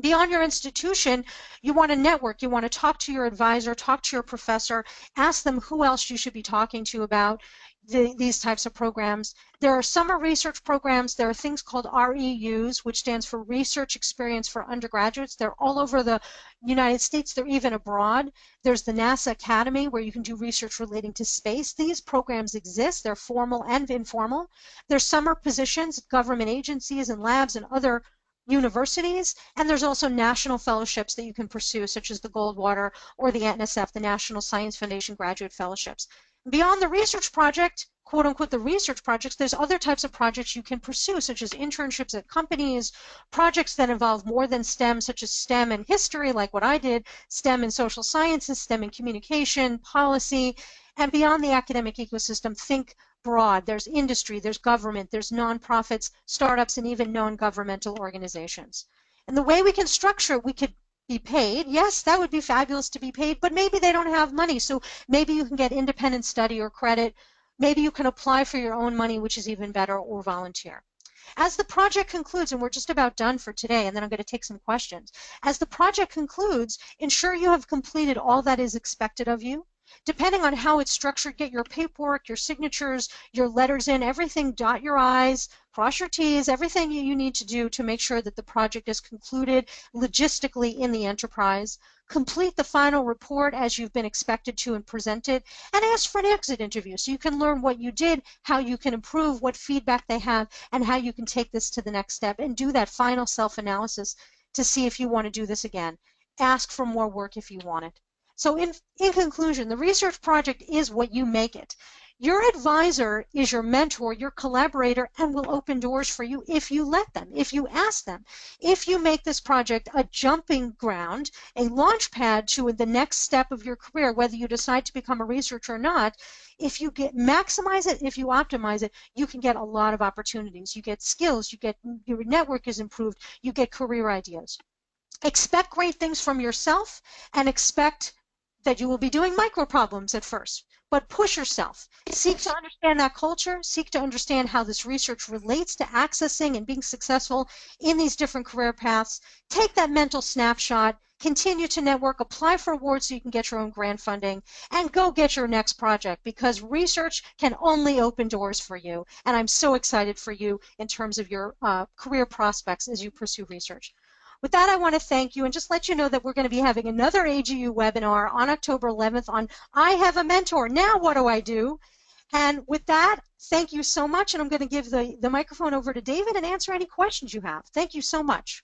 Beyond your institution, you want to network. You want to talk to your advisor, talk to your professor, ask them who else you should be talking to about these types of programs. There are summer research programs. There are things called REUs, which stands for Research Experience for Undergraduates. They're all over the United States. They're even abroad. There's the NASA Academy, where you can do research relating to space. These programs exist. They're formal and informal. There's summer positions, government agencies and labs and other universities, and there's also national fellowships that you can pursue, such as the Goldwater or the NSF, the National Science Foundation Graduate Fellowships. Beyond the research project, quote unquote, the research projects, there's other types of projects you can pursue, such as internships at companies, projects that involve more than STEM, such as STEM and history, like what I did, STEM and social sciences, STEM and communication, policy, and beyond the academic ecosystem, think broad. There's industry, there's government, there's nonprofits, startups, and even non-governmental organizations. And the way we can structure, we could be paid. Yes, that would be fabulous to be paid, but maybe they don't have money, so maybe you can get independent study or credit. Maybe you can apply for your own money, which is even better, or volunteer. As the project concludes, and we're just about done for today, and then I'm going to take some questions. As the project concludes, ensure you have completed all that is expected of you. Depending on how it's structured, get your paperwork, your signatures, your letters in, everything, dot your I's, cross your T's, everything you need to do to make sure that the project is concluded logistically in the enterprise. Complete the final report as you've been expected to and present it, and ask for an exit interview so you can learn what you did, how you can improve, what feedback they have, and how you can take this to the next step, and do that final self-analysis to see if you want to do this again. Ask for more work if you want it. So in conclusion, the research project is what you make it. Your advisor is your mentor, your collaborator, and will open doors for you if you let them, if you ask them. If you make this project a jumping ground, a launch pad to the next step of your career, whether you decide to become a researcher or not, if you maximize it, if you optimize it, you can get a lot of opportunities. You get skills, your network is improved, you get career ideas. Expect great things from yourself, and expect that you will be doing micro problems at first, but push yourself. Seek to understand that culture, seek to understand how this research relates to accessing and being successful in these different career paths. Take that mental snapshot, continue to network, apply for awards so you can get your own grant funding, and go get your next project, because research can only open doors for you. And I'm so excited for you in terms of your career prospects as you pursue research. With that, I want to thank you and just let you know that we're going to be having another AGU webinar on October 11th on I Have a Mentor, Now What Do I Do? And with that, thank you so much, and I'm going to give the microphone over to David and answer any questions you have. Thank you so much.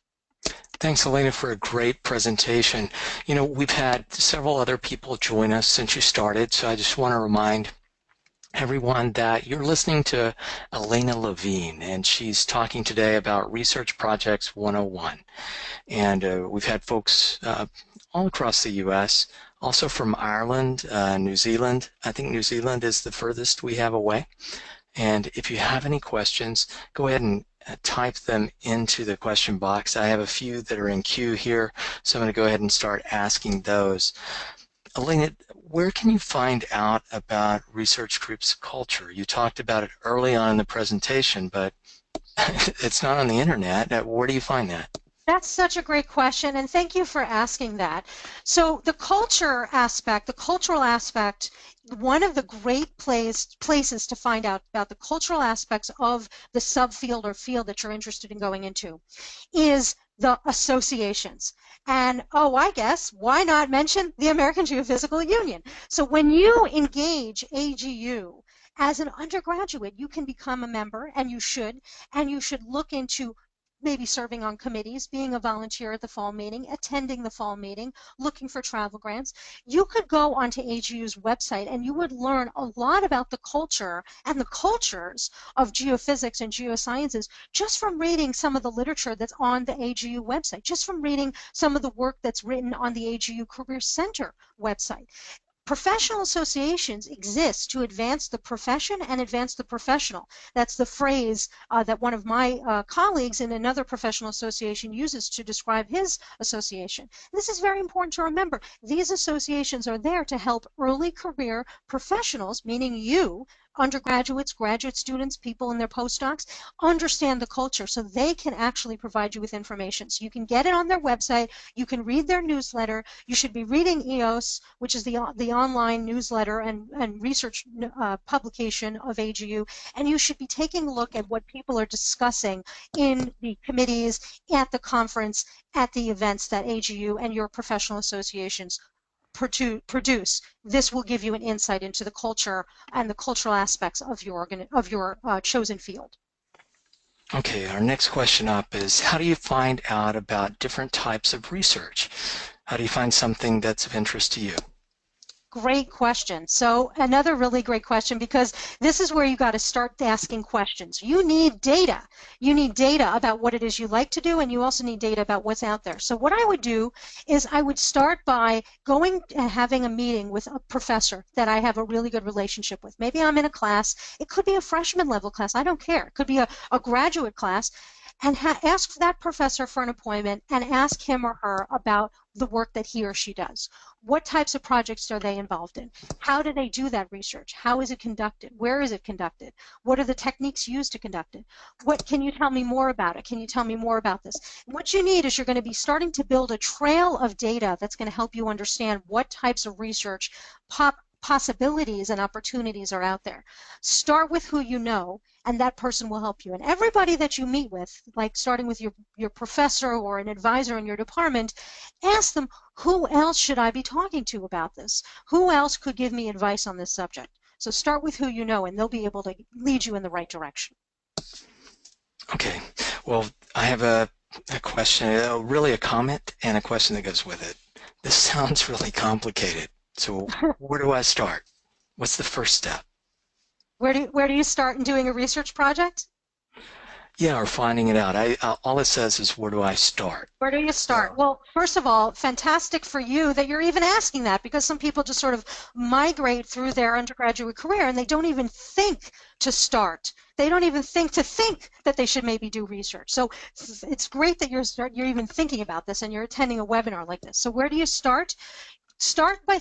Thanks, Alaina, for a great presentation. You know, we've had several other people join us since you started, so I just want to remind everyone that you're listening to Alaina Levine, and she's talking today about Research Projects 101. And we've had folks all across the U.S., also from Ireland, New Zealand. I think New Zealand is the furthest we have away. And if you have any questions, go ahead and type them into the question box. I have a few that are in queue here, so I'm going to go ahead and start asking those. Alaina, where can you find out about research groups culture? You talked about it early on in the presentation, but it's not on the internet. Where do you find that? That's such a great question, and thank you for asking that. So the culture aspect, the cultural aspect, one of the great places to find out about the cultural aspects of the subfield or field that you're interested in going into is the associations. And I guess, why not mention the American Geophysical Union? So when you engage AGU as an undergraduate, you can become a member, and you should look into maybe serving on committees, being a volunteer at the fall meeting, attending the fall meeting, looking for travel grants. You could go onto AGU's website and you would learn a lot about the culture and the cultures of geophysics and geosciences just from reading some of the literature that's on the AGU website, just from reading some of the work that's written on the AGU Career Center website. Professional associations exist to advance the profession and advance the professional. That's the phrase that one of my colleagues in another professional association uses to describe his association. This is very important to remember. These associations are there to help early career professionals, meaning you, undergraduates, graduate students, people in their postdocs, understand the culture so they can actually provide you with information. So you can get it on their website, you can read their newsletter, you should be reading EOS, which is the online newsletter and research publication of AGU, and you should be taking a look at what people are discussing in the committees, at the conference, at the events that AGU and your professional associations produce. This will give you an insight into the culture and the cultural aspects of your chosen field. Okay, our next question up is, how do you find out about different types of research? How do you find something that's of interest to you? Great question. So another really great question, because this is where you got to start asking questions. You need data. You need data about what it is you like to do, and you also need data about what's out there. So what I would do is I would start by going and having a meeting with a professor that I have a really good relationship with. Maybe I'm in a class. It could be a freshman level class. I don't care. It could be a graduate class. And ask that professor for an appointment and ask him or her about the work that he or she does. What types of projects are they involved in? How do they do that research? How is it conducted? Where is it conducted? What are the techniques used to conduct it? What can you tell me more about it? Can you tell me more about this? What you need is you're going to be starting to build a trail of data that's going to help you understand what types of research possibilities and opportunities are out there. Start with who you know, and that person will help you. And everybody that you meet with, like starting with your professor or an advisor in your department, ask them, who else should I be talking to about this? Who else could give me advice on this subject? So start with who you know, and they'll be able to lead you in the right direction. Okay, well, I have a question, really a comment and a question that goes with it. This sounds really complicated. So where do I start? What's the first step? Where do you start in doing a research project? Yeah, or finding it out. All it says is, where do I start? Where do you start? So, Well, first of all, fantastic for you that you're even asking that, because some people just sort of migrate through their undergraduate career and they don't even think to start. They don't even think that they should maybe do research. So it's great that you're even thinking about this and you're attending a webinar like this. So where do you start? Start by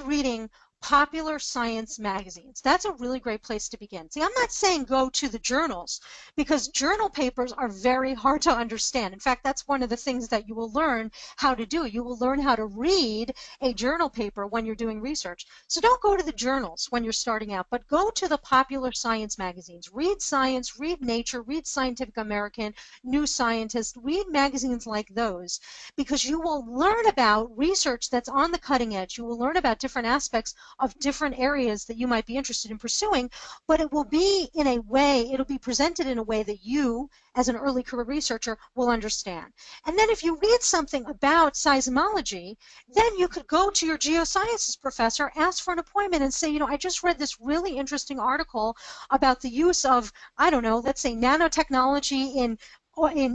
reading popular science magazines. That's a really great place to begin. See, I'm not saying go to the journals, because journal papers are very hard to understand. In fact, that's one of the things that you will learn how to do. You will learn how to read a journal paper when you're doing research. So don't go to the journals when you're starting out, but go to the popular science magazines. Read Science, read Nature, read Scientific American, New Scientist, read magazines like those, because you will learn about research that's on the cutting edge. You will learn about different aspects of different areas that you might be interested in pursuing, but it will be in a way, it'll be presented in a way that you, as an early career researcher, will understand. And then if you read something about seismology, then you could go to your geosciences professor, ask for an appointment, and say, I just read this really interesting article about the use of, I don't know, let's say nanotechnology in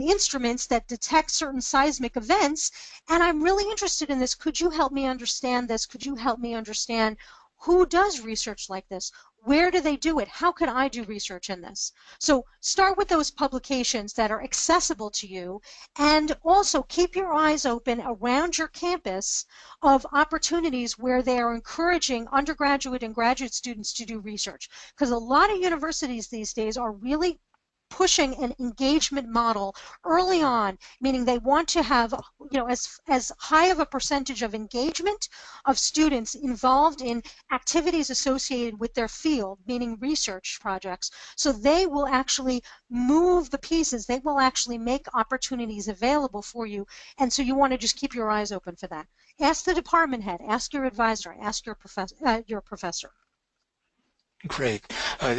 instruments that detect certain seismic events, and I'm really interested in this. Could you help me understand this? Could you help me understand who does research like this? Where do they do it? How can I do research in this? So start with those publications that are accessible to you, and also keep your eyes open around your campus of opportunities where they are encouraging undergraduate and graduate students to do research. Because a lot of universities these days are really pushing an engagement model early on, meaning they want to have, as high of a percentage of engagement of students involved in activities associated with their field, meaning research projects. So they will actually move the pieces. They will actually make opportunities available for you. And so you want to just keep your eyes open for that. Ask the department head, ask your advisor, ask your professor. great.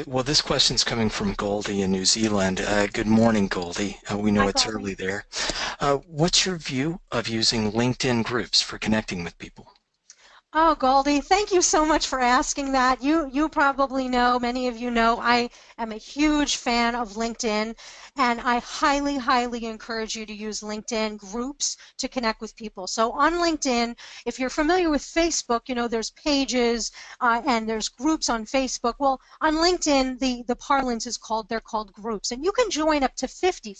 Well, this question's coming from Goldie in New Zealand. Good morning, Goldie. We know Hi, it's Goldie. early there. What's your view of using LinkedIn groups for connecting with people? Oh, Goldie, thank you so much for asking that. You probably know, many of you know, I am a huge fan of LinkedIn, and I highly, highly encourage you to use LinkedIn groups to connect with people. So on LinkedIn, if you're familiar with Facebook, there's pages and there's groups on Facebook. Well, on LinkedIn, the parlance is they're called groups, and you can join up to 50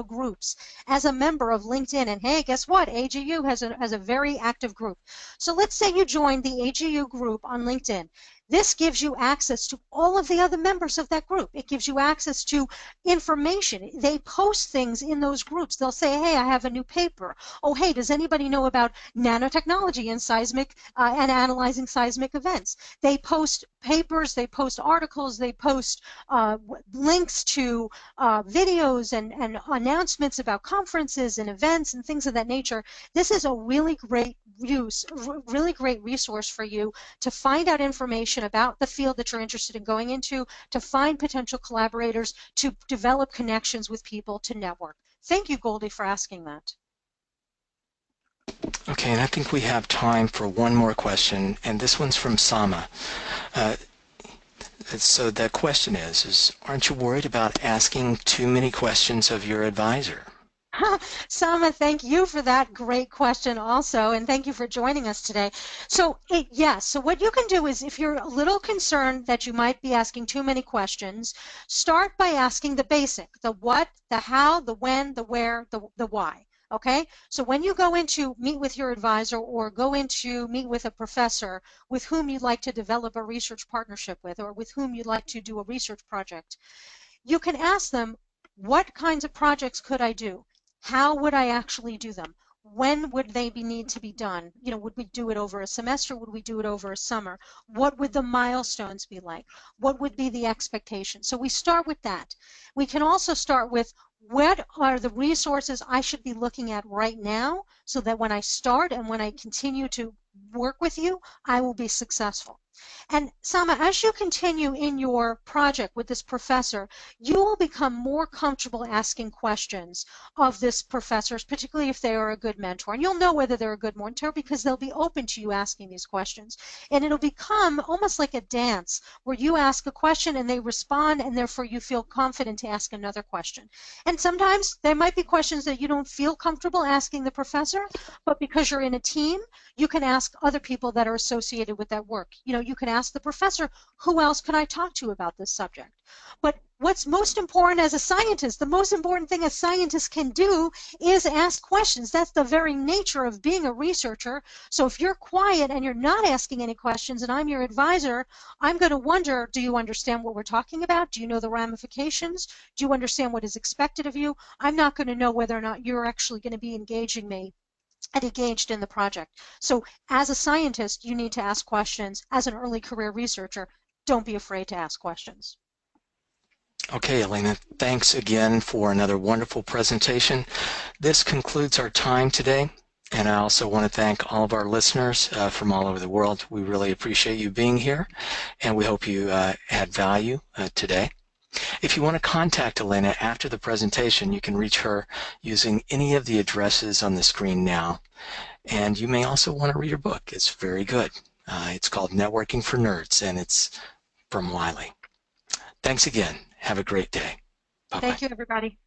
groups as a member of LinkedIn. And hey, guess what? AGU has a very active group. So let's say you join the AGU group on LinkedIn. This gives you access to all of the other members of that group. It gives you access to information. They post things in those groups. They'll say, hey, I have a new paper. Oh, hey, does anybody know about nanotechnology and seismic and analyzing seismic events? They post papers, they post articles, they post links to videos and announcements about conferences and events and things of that nature. This is a really great resource for you to find out information information about the field that you're interested in going into, to find potential collaborators, to develop connections with people, to network. Thank you, Goldie, for asking that. Okay, and I think we have time for one more question, and this one's from Sama. So the question is, aren't you worried about asking too many questions of your advisor? Sama, thank you for that great question also, and thank you for joining us today. So yes, so what you can do is, if you're a little concerned that you might be asking too many questions, start by asking the basic, the what, the how, the when, the where, the why. Okay, so when you go in to meet with your advisor or go in to meet with a professor with whom you'd like to develop a research partnership with, or with whom you'd like to do a research project, you can ask them, what kinds of projects could I do? How would I actually do them? When would they need to be done? You know, would we do it over a semester? Would we do it over a summer? What would the milestones be like? What would be the expectations? So we start with that. We can also start with, what are the resources I should be looking at right now so that when I start and when I continue to work with you, I will be successful. And Sama, as you continue in your project with this professor, you will become more comfortable asking questions of this professor, particularly if they are a good mentor. And you'll know whether they're a good mentor because they'll be open to you asking these questions. And it'll become almost like a dance where you ask a question and they respond, and therefore you feel confident to ask another question. And sometimes there might be questions that you don't feel comfortable asking the professor, but because you're in a team, you can ask other people that are associated with that work. You know, you can ask the professor, who else can I talk to about this subject? But what's most important as a scientist, the most important thing a scientist can do is ask questions. That's the very nature of being a researcher. So if you're quiet and you're not asking any questions and I'm your advisor, I'm going to wonder, do you understand what we're talking about? Do you know the ramifications? Do you understand what is expected of you? I'm not going to know whether or not you're actually going to be engaging me and engaged in the project. So as a scientist, you need to ask questions. As an early career researcher, don't be afraid to ask questions. Okay, Alaina, thanks again for another wonderful presentation. This concludes our time today, and I also want to thank all of our listeners from all over the world. We really appreciate you being here, and we hope you had value today. If you want to contact Alaina after the presentation, you can reach her using any of the addresses on the screen now. And you may also want to read her book. It's very good. It's called Networking for Nerds, and it's from Wiley. Thanks again. Have a great day. Bye-bye. Thank you, everybody.